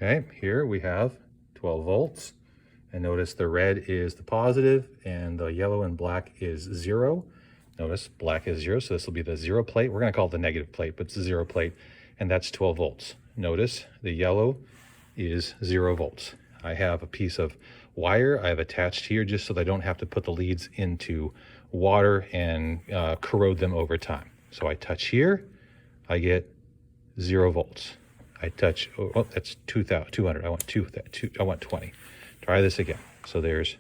Okay, here we have 12 volts. And notice the red is the positive and the yellow and black is 0. Notice black is 0, so this will be the 0 plate. We're going to call it the negative plate, but it's a 0 plate, and that's 12 volts. Notice the yellow is 0 volts. I have a piece of wire I've attached here just so that I don't have to put the leads into water and corrode them over time. So I touch here, I get 0 volts. I touch, oh, that's 200. I want 20. Try this again. So there's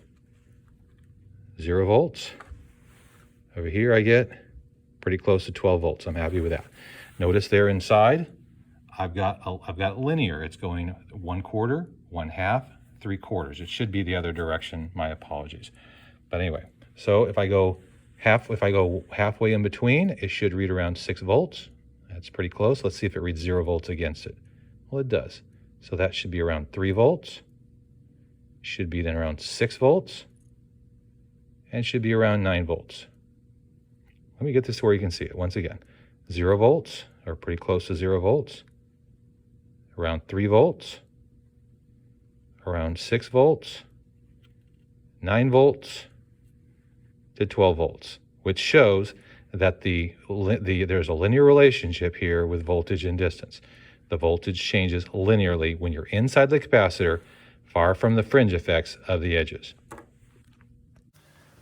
0 volts. Over here I get pretty close to 12 volts. I'm happy with that. Notice there inside, I've got linear. It's going 1/4, 1/2, 3/4. It should be the other direction. My apologies. But anyway, so if I go halfway in between, it should read around 6 volts. That's pretty close. Let's see if it reads 0 volts against it. Well, it does. So that should be around 3 volts. Should be then around 6 volts. And should be around 9 volts. Let me get this to where you can see it. Once again, 0 volts, or pretty close to 0 volts. Around 3 volts. Around 6 volts. 9 volts to 12 volts, which shows that there's a linear relationship here with voltage and distance. The voltage changes linearly when you're inside the capacitor, far from the fringe effects of the edges.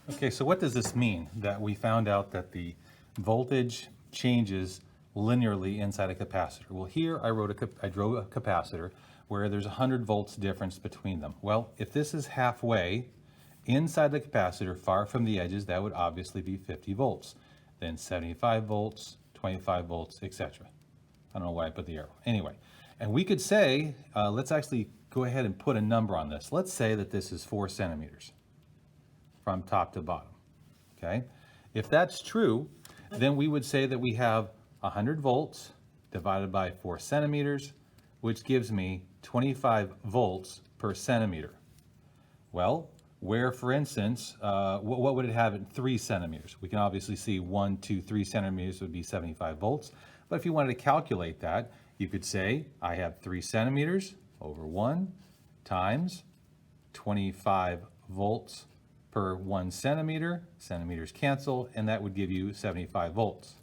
Okay, so what does this mean that we found out that the voltage changes linearly inside a capacitor? Well, here I drew a capacitor where there's 100 volts difference between them. Well, if this is halfway inside the capacitor, far from the edges, that would obviously be 50 volts. Then 75 volts, 25 volts, etc. I don't know why I put the arrow. Anyway, and we could say, let's actually go ahead and put a number on this. Let's say that this is 4 centimeters from top to bottom, okay? If that's true, then we would say that we have 100 volts divided by 4 centimeters, which gives me 25 volts per centimeter. Well, where, for instance, what would it have at 3 centimeters? We can obviously see 1, 2, 3 centimeters would be 75 volts. But if you wanted to calculate that, you could say I have 3 centimeters over 1 times 25 volts per 1 centimeter. Centimeters cancel, and that would give you 75 volts.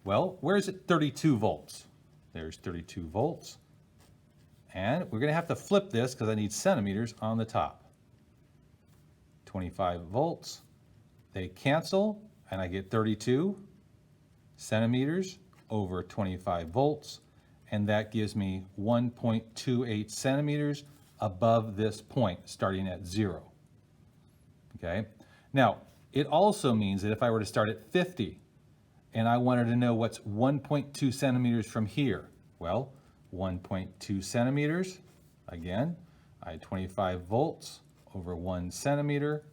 Well, where's it 32 volts? There's 32 volts. And we're going to have to flip this because I need centimeters on the top. 25 volts, they cancel, and I get 32 centimeters over 25 volts, and that gives me 1.28 centimeters above this point, starting at 0. Okay, now it also means that if I were to start at 50 and I wanted to know what's 1.2 centimeters from here, well, 1.2 centimeters, again, I had 25 volts over 1 centimeter,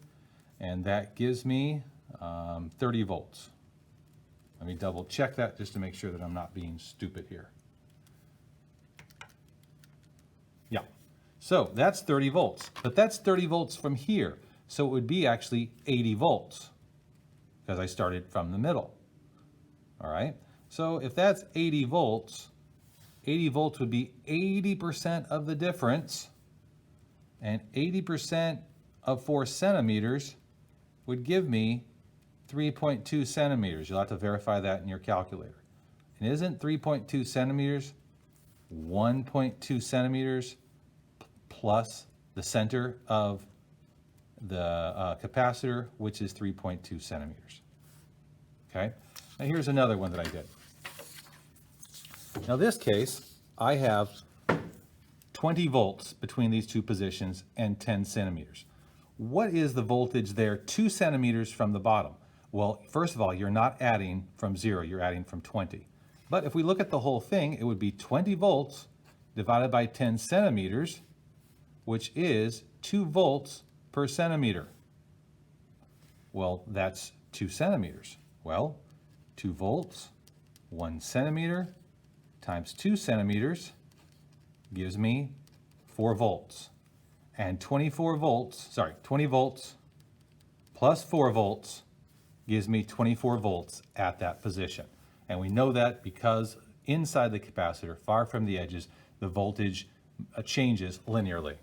and that gives me 30 volts. Let me double check that just to make sure that I'm not being stupid here. Yeah, so that's 30 volts, but that's 30 volts from here. So it would be actually 80 volts because I started from the middle. All right, so if that's 80 volts would be 80% of the difference, and 80% of 4 centimeters would give me 3.2 centimeters. You'll have to verify that in your calculator. And isn't 3.2 centimeters 1.2 centimeters plus the center of the capacitor, which is 3.2 centimeters? Okay, now here's another one that I did. Now this case, I have 20 volts between these two positions and 10 centimeters. What is the voltage there 2 centimeters from the bottom? Well, first of all, you're not adding from 0, you're adding from 20. But if we look at the whole thing, it would be 20 volts divided by 10 centimeters, which is 2 volts per centimeter. Well, that's 2 centimeters. Well, 2 volts, 1 centimeter, times 2 centimeters gives me 4 volts. And 20 volts plus 4 volts gives me 24 volts at that position. And we know that because inside the capacitor, far from the edges, the voltage changes linearly.